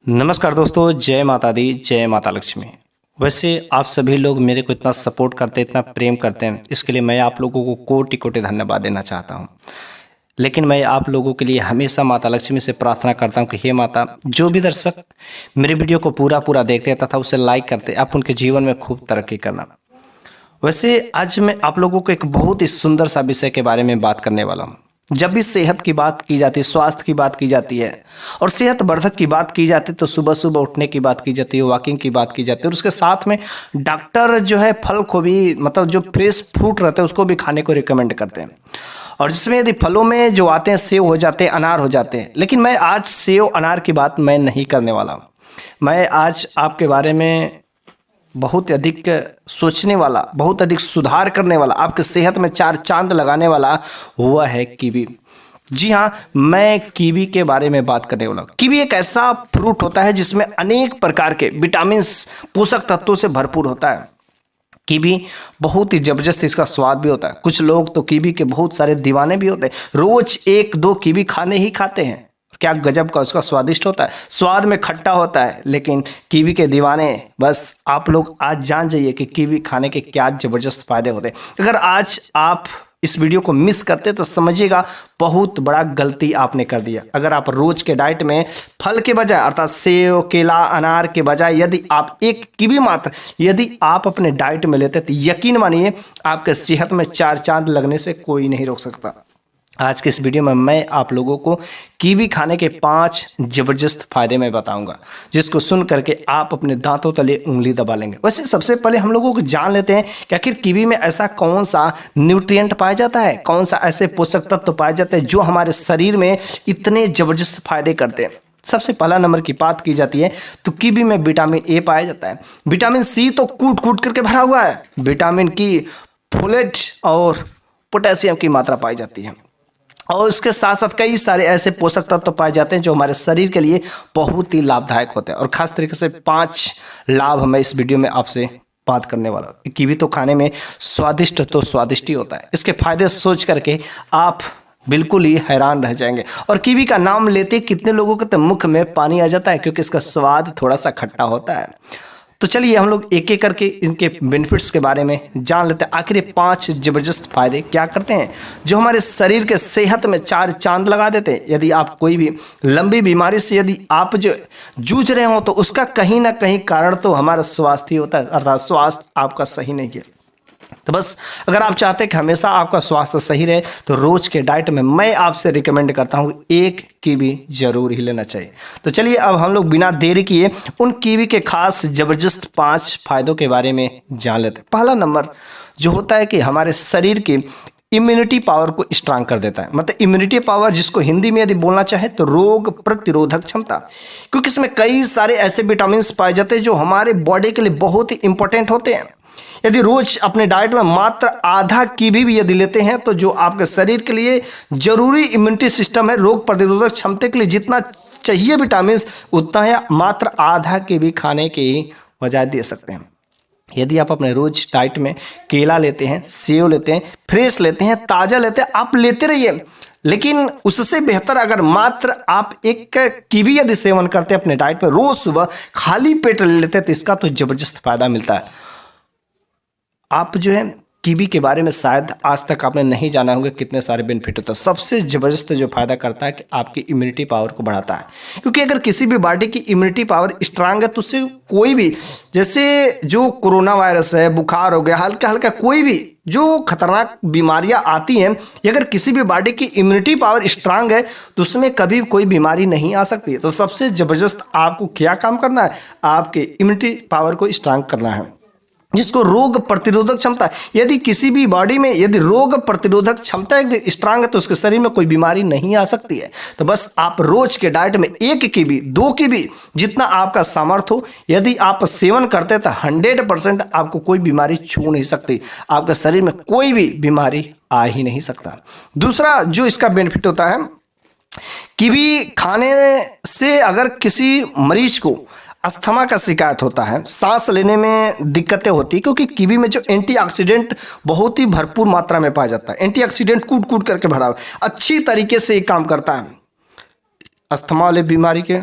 नमस्कार दोस्तों, जय माता दी, जय माता लक्ष्मी। वैसे आप सभी लोग मेरे को इतना सपोर्ट करते हैं, इतना प्रेम करते हैं, इसके लिए मैं आप लोगों को कोटि कोटि धन्यवाद देना चाहता हूं। लेकिन मैं आप लोगों के लिए हमेशा माता लक्ष्मी से प्रार्थना करता हूं कि हे माता, जो भी दर्शक मेरे वीडियो को पूरा पूरा देखते हैं तथा उसे लाइक करते हैं, आप उनके जीवन में खूब तरक्की करना। वैसे आज मैं आप लोगों को एक बहुत ही सुंदर सा विषय के बारे में बात करने वाला हूँ। जब भी सेहत की बात की जाती है, स्वास्थ्य की बात की जाती है और सेहत वर्धक की बात की जाती है, तो सुबह सुबह उठने की बात की जाती है, वॉकिंग की बात की जाती है और उसके साथ में डॉक्टर जो है फल को भी, मतलब जो फ्रेश फ्रूट रहते हैं उसको भी खाने को रिकमेंड करते हैं। और जिसमें यदि फलों में जो आते हैं, सेव हो जाते हैं, अनार हो जाते हैं। लेकिन मैं आज सेव अनार की बात मैं नहीं करने वाला हूँ। मैं आज आपके बारे में बहुत अधिक सोचने वाला, बहुत अधिक सुधार करने वाला, आपके सेहत में चार चांद लगाने वाला हुआ है कीवी। जी हाँ, मैं कीवी के बारे में बात करने वाला हूँ। कीवी एक ऐसा फ्रूट होता है जिसमें अनेक प्रकार के विटामिन्स, पोषक तत्वों से भरपूर होता है। कीवी बहुत ही जबरदस्त इसका स्वाद भी होता है। कुछ लोग तो कीवी के बहुत सारे दीवाने भी होते हैं, रोज एक दो कीवी खाने ही खाते हैं। क्या गजब का उसका स्वादिष्ट होता है, स्वाद में खट्टा होता है। लेकिन कीवी के दीवाने, बस आप लोग आज जान जाइए कि कीवी खाने के क्या जबरदस्त फायदे होते हैं। अगर आज आप इस वीडियो को मिस करते तो समझिएगा बहुत बड़ा गलती आपने कर दिया। अगर आप रोज के डाइट में फल के बजाय, अर्थात सेव, केला, अनार के बजाय यदि आप एक कीवी मात्र यदि आप अपने डाइट में लेते तो यकीन मानिए आपके सेहत में चार चांद लगने से कोई नहीं रोक सकता। आज के इस वीडियो में मैं आप लोगों को कीवी खाने के 5 जबरदस्त फायदे मैं बताऊंगा, जिसको सुन करके आप अपने दांतों तले उंगली दबा लेंगे। वैसे सबसे पहले हम लोगों को जान लेते हैं कि आखिर कीवी में ऐसा कौन सा न्यूट्रिएंट पाया जाता है, कौन सा ऐसे पोषक तत्व पाए जाते हैं जो हमारे शरीर में इतने जबरदस्त फायदे करते हैं। सबसे पहला नंबर की बात की जाती है तो कीवी में विटामिन ए पाया जाता है। विटामिन सी तो कूट कूट करके भरा हुआ है। विटामिन की, फोलेट और पोटेशियम की मात्रा पाई जाती है और उसके साथ साथ कई सारे ऐसे पोषक तत्व पाए जाते हैं जो हमारे शरीर के लिए बहुत ही लाभदायक होते हैं। और खास तरीके से 5 लाभ मैं इस वीडियो में आपसे बात करने वाला हूँ। कीवी तो खाने में स्वादिष्ट तो स्वादिष्ट ही होता है। इसके फायदे सोच करके आप बिल्कुल ही हैरान रह जाएंगे। और कीवी का नाम लेते कितने लोगों के तो मुख में पानी आ जाता है, क्योंकि इसका स्वाद थोड़ा सा खट्टा होता है। तो चलिए हम लोग एक एक करके इनके बेनिफिट्स के बारे में जान लेते हैं। आखिर ये 5 जबरदस्त फायदे क्या करते हैं जो हमारे शरीर के सेहत में चार चांद लगा देते हैं। यदि आप कोई भी लंबी बीमारी से यदि आप जो जूझ रहे हो तो उसका कहीं ना कहीं कारण तो हमारा स्वास्थ्य ही होता है, अर्थात स्वास्थ्य आपका सही नहीं है। तो बस अगर आप चाहते हैं कि हमेशा आपका स्वास्थ्य सही रहे तो रोज के डाइट में मैं आपसे रिकमेंड करता हूं एक कीवी जरूर ही लेना चाहिए। तो चलिए अब हम लोग बिना देरी किए उन कीवी के खास जबरदस्त 5 फायदों के बारे में जान लेते हैं। पहला नंबर जो होता है कि हमारे शरीर की इम्यूनिटी पावर को स्ट्रांग कर देता है। मतलब इम्यूनिटी पावर, जिसको हिंदी में यदि बोलना चाहे तो रोग प्रतिरोधक क्षमता, क्योंकि इसमें कई सारे ऐसे विटामिन पाए जाते हैं जो हमारे बॉडी के लिए बहुत ही इंपॉर्टेंट होते हैं। यदि रोज अपने डाइट में मात्र आधा कीवी भी यदि लेते हैं तो जो आपके शरीर के लिए जरूरी इम्यूनिटी सिस्टम है, रोग प्रतिरोधक क्षमता के लिए जितना चाहिए विटामिन उतना है मात्र आधा कीवी खाने की बजाय दे सकते हैं। यदि आप अपने रोज डाइट में केला लेते हैं, सेव लेते हैं, फ्रेश लेते हैं, ताजा लेते हैं, आप लेते रहिए। लेकिन उससे बेहतर अगर मात्र आप एक कीवी यदि सेवन करते हैं अपने डाइट में, रोज सुबह खाली पेट ले लेते हैं तो इसका तो जबरदस्त फायदा मिलता है। आप जो है कीवी के बारे में शायद आज तक आपने नहीं जाना होगा कितने सारे बेनिफिट होता है। सबसे ज़बरदस्त जो फायदा करता है कि आपकी इम्यूनिटी पावर को बढ़ाता है, क्योंकि अगर किसी भी बॉडी की इम्यूनिटी पावर स्ट्रांग है तो उससे कोई भी, जैसे जो कोरोना वायरस है, बुखार हो गया, हल्का हल्का कोई भी जो खतरनाक बीमारियां आती हैं, अगर किसी भी बॉडी की इम्यूनिटी पावर स्ट्रांग है तो उसमें कभी कोई बीमारी नहीं आ सकती है। तो सबसे ज़बरदस्त आपको क्या काम करना है, आपके इम्यूनिटी पावर को स्ट्रांग करना है, जिसको रोग प्रतिरोधक क्षमता। यदि किसी भी बॉडी में यदि रोग प्रतिरोधक क्षमता यदि स्ट्रांग है तो उसके शरीर में कोई बीमारी नहीं आ सकती है। तो बस आप रोज के डाइट में 1 कीवी, 2 कीवी, जितना आपका सामर्थ्य हो यदि आप सेवन करते हैं तो 100% आपको कोई बीमारी छू नहीं सकती, आपके शरीर में कोई भी बीमारी आ ही नहीं सकता। दूसरा जो इसका बेनिफिट होता है, कीवी खाने से अगर किसी मरीज को अस्थमा का शिकायत होता है, सांस लेने में दिक्कतें होती है, क्योंकि कीवी में जो एंटीऑक्सीडेंट बहुत ही भरपूर मात्रा में पाया जाता है। एंटीऑक्सीडेंट कूट कूट करके भरा हुआ अच्छी तरीके से ये काम करता है अस्थमा वाले बीमारी के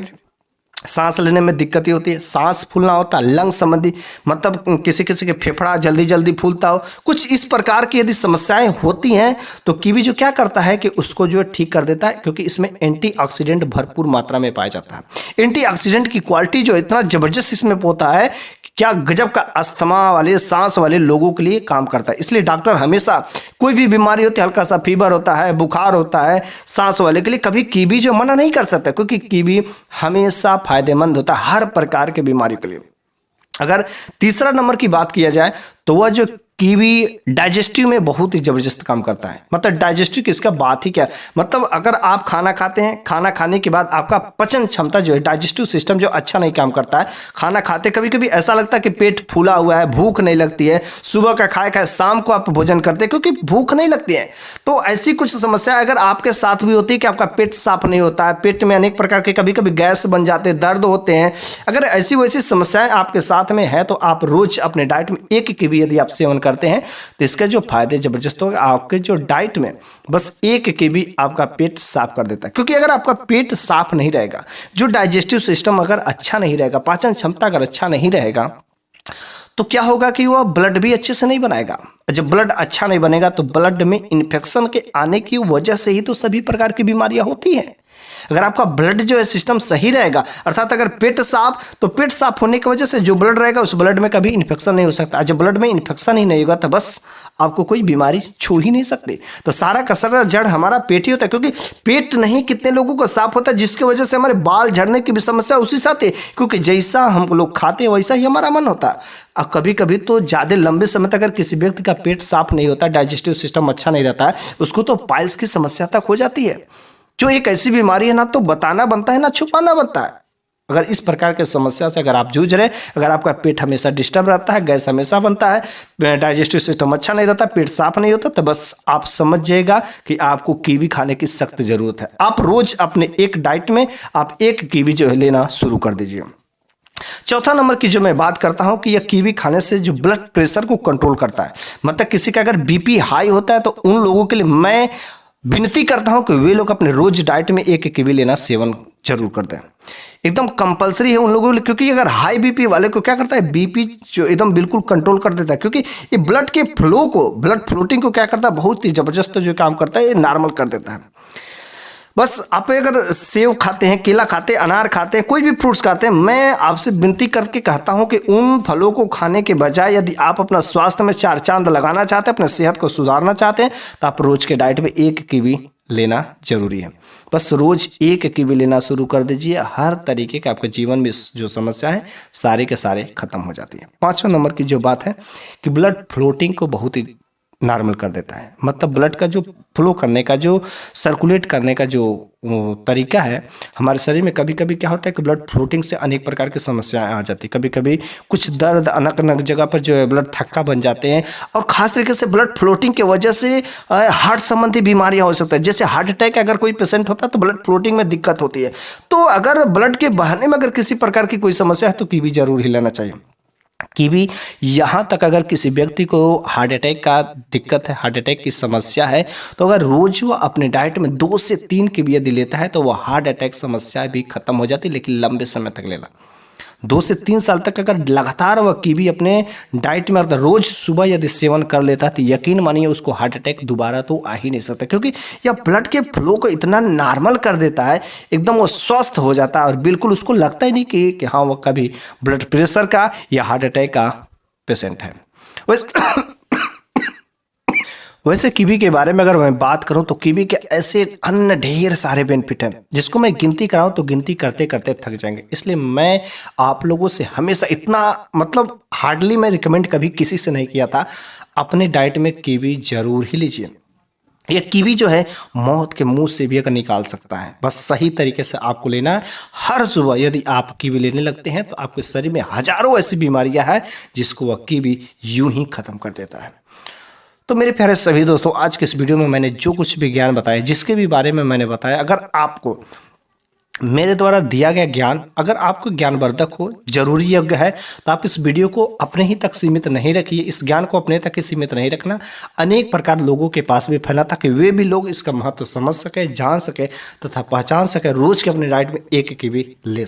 सांस लेने में दिक्कत होती है, सांस फूलना होता है, लंग संबंधी मतलब किसी किसी के फेफड़ा जल्दी जल्दी फूलता हो, कुछ इस प्रकार की यदि समस्याएं होती हैं तो कीवी जो क्या करता है कि उसको जो है ठीक कर देता है, क्योंकि इसमें एंटीऑक्सीडेंट भरपूर मात्रा में पाया जाता है। एंटीऑक्सीडेंट की क्वालिटी जो इतना जबरदस्त इसमें होता है, क्या गजब का अस्थमा वाले सांस वाले लोगों के लिए काम करता है। इसलिए डॉक्टर हमेशा कोई भी बीमारी होती है, हल्का सा फीवर होता है, बुखार होता है, सांस वाले के लिए कभी कीवी जो मना नहीं कर सकता, क्योंकि कीवी हमेशा फायदेमंद होता है हर प्रकार के बीमारी के लिए। अगर तीसरा नंबर की बात किया जाए तो वह जो कीवी डाइजेस्टिव में बहुत ही जबरदस्त काम करता है। मतलब डाइजेस्टिव की इसका बात ही क्या है, मतलब अगर आप खाना खाते हैं, खाना खाने के बाद आपका पचन क्षमता जो है, डाइजेस्टिव सिस्टम जो अच्छा नहीं काम करता है, खाना खाते कभी कभी ऐसा लगता है कि पेट फूला हुआ है, भूख नहीं लगती है, सुबह का खाए शाम को आप भोजन करते हैं क्योंकि भूख नहीं लगती है। तो ऐसी कुछ समस्या अगर आपके साथ भी होती है कि आपका पेट साफ नहीं होता है, पेट में अनेक प्रकार के कभी कभी गैस बन जाते हैं, दर्द होते हैं, अगर ऐसी वैसी समस्याएं आपके साथ में है तो आप रोज अपने डाइट में एक कीवी यदि आप सेवन करते हैं तो इसके जो फायदे जबरदस्त होगा। आपके जो डाइट में बस एक कीवी आपका पेट साफ कर देता है, क्योंकि अगर आपका पेट साफ नहीं रहेगा, जो डाइजेस्टिव सिस्टम अगर अच्छा नहीं रहेगा, पाचन क्षमता अगर अच्छा नहीं रहेगा, तो क्या होगा कि वह ब्लड भी अच्छे से नहीं बनाएगा। जब ब्लड अच्छा नहीं बनेगा तो ब्लड में इन्फेक्शन के आने की वजह से ही तो सभी प्रकार की बीमारियां होती हैं। अगर आपका ब्लड जो है सिस्टम सही रहेगा, अर्थात अगर पेट साफ, तो पेट साफ होने की वजह से जो ब्लड रहेगा उस ब्लड में कभी इन्फेक्शन नहीं हो सकता। जब ब्लड में इन्फेक्शन ही नहीं होगा तो बस आपको कोई बीमारी छू ही नहीं सकती। तो सारा का सारा जड़ हमारा पेट ही होता है, क्योंकि पेट नहीं कितने लोगों को साफ होता है, जिसकी वजह से हमारे बाल झड़ने की भी समस्या उसी साथ है, क्योंकि जैसा हम लोग खाते हैं वैसा ही हमारा मन होता है। और कभी कभी तो ज़्यादा लंबे समय तक अगर किसी व्यक्ति का पेट साफ नहीं होता, डाइजेस्टिव सिस्टम अच्छा नहीं रहता है, उसको तो पाइल्स की समस्या तक हो जाती है, जो एक ऐसी बीमारी है ना तो बताना बनता है ना छुपाना बनता है। अगर इस प्रकार के समस्या से अगर आप जूझ रहे, अगर आपका पेट हमेशा डिस्टर्ब रहता है, गैस हमेशा बनता है, डाइजेस्टिव सिस्टम अच्छा नहीं रहता, पेट साफ नहीं होता, तो बस आप समझ जाइएगा कि आपको कीवी खाने की सख्त जरूरत है। आप रोज अपने एक डाइट में आप एक कीवी जो है लेना शुरू कर दीजिए। चौथा नंबर की जो मैं बात करता हूं कि यह कीवी खाने से जो ब्लड प्रेशर को कंट्रोल करता है। मतलब किसी का अगर बीपी हाई होता है तो उन लोगों के लिए मैं विनती करता हूं कि वे लोग अपने रोज डाइट में एक कीवी लेना सेवन जरूर कर दें। एकदम कंपलसरी है उन लोगों के लिए, क्योंकि अगर हाई बीपी वाले को क्या करता है, बीपी जो एकदम बिल्कुल कंट्रोल कर देता है, क्योंकि ये ब्लड के फ्लो को, ब्लड फ्लोटिंग को क्या करता है, बहुत ही जबरदस्त जो काम करता है, ये नॉर्मल कर देता है। बस आप अगर सेव खाते हैं, केला खाते हैं, अनार खाते हैं, कोई भी फ्रूट्स खाते हैं, मैं आपसे विनती करके कहता हूं कि उन फलों को खाने के बजाय यदि आप अपना स्वास्थ्य में चार चांद लगाना चाहते हैं, अपने सेहत को सुधारना चाहते हैं, तो आप रोज के डाइट में एक कीवी लेना जरूरी है। बस रोज एक कीवी लेना शुरू कर दीजिए, हर तरीके के आपके जीवन में जो समस्या है सारे के सारे खत्म हो जाती है। पांचवें नंबर की जो बात है कि ब्लड फ्लोटिंग को बहुत ही नॉर्मल कर देता है। मतलब ब्लड का जो फ्लो करने का, जो सर्कुलेट करने का जो तरीका है हमारे शरीर में, कभी कभी क्या होता है कि ब्लड फ्लोटिंग से अनेक प्रकार की समस्याएं आ जाती है। कभी कभी कुछ दर्द अनक अनक जगह पर जो है ब्लड थक्का बन जाते हैं, और खास तरीके से ब्लड फ्लोटिंग की वजह से हार्ट संबंधी बीमारियां हो सकती है। जैसे हार्ट अटैक अगर कोई पेशेंट होता है तो ब्लड फ्लोटिंग में दिक्कत होती है। तो अगर ब्लड के बहाने में अगर किसी प्रकार की कोई समस्या है तो कीवी जरूर ही लेना चाहिए। कीवी यहाँ तक अगर किसी व्यक्ति को हार्ट अटैक का दिक्कत है, हार्ट अटैक की समस्या है, तो अगर रोज वो अपने डाइट में 2 से 3 कीवी यदि लेता है तो वह हार्ट अटैक समस्या भी खत्म हो जाती है, लेकिन लंबे समय तक लेना। 2 से 3 साल तक अगर लगातार वह कीवी अपने डाइट में रोज सुबह यदि सेवन कर लेता है तो यकीन मानिए उसको हार्ट अटैक दोबारा तो आ ही नहीं सकता, क्योंकि यह ब्लड के फ्लो को इतना नॉर्मल कर देता है, एकदम वो स्वस्थ हो जाता है और बिल्कुल उसको लगता ही नहीं कि हाँ वो कभी ब्लड प्रेशर का या हार्ट अटैक का पेशेंट है। वैसे कीवी के बारे में अगर मैं बात करूं तो कीवी के ऐसे अन्य ढेर सारे बेनिफिट हैं जिसको मैं गिनती कराऊं तो गिनती करते करते थक जाएंगे। इसलिए मैं आप लोगों से हमेशा इतना मतलब हार्डली मैं रिकमेंड कभी किसी से नहीं किया था, अपने डाइट में कीवी जरूर ही लीजिए। ये कीवी जो है मौत के मुंह से भी अगर निकाल सकता है, बस सही तरीके से आपको लेना है। हर सुबह यदि आप कीवी लेने लगते हैं तो आपके शरीर में हजारों ऐसी बीमारियां हैं जिसको वह कीवी यूं ही खत्म कर देता है। तो मेरे प्यारे सभी दोस्तों, आज के इस वीडियो में मैंने जो कुछ भी ज्ञान बताया, जिसके भी बारे में मैंने बताया, अगर आपको मेरे द्वारा दिया गया ज्ञान अगर आपको ज्ञानवर्धक हो, जरूरी योग्य है, तो आप इस वीडियो को अपने ही तक सीमित नहीं रखिए। इस ज्ञान को अपने तक ही सीमित नहीं रखना, अनेक प्रकार लोगों के पास भी फैला ताकि वे भी लोग इसका महत्व समझ सके, जान सके तथा पहचान सके, रोज के अपने डाइट में एक कीवी ले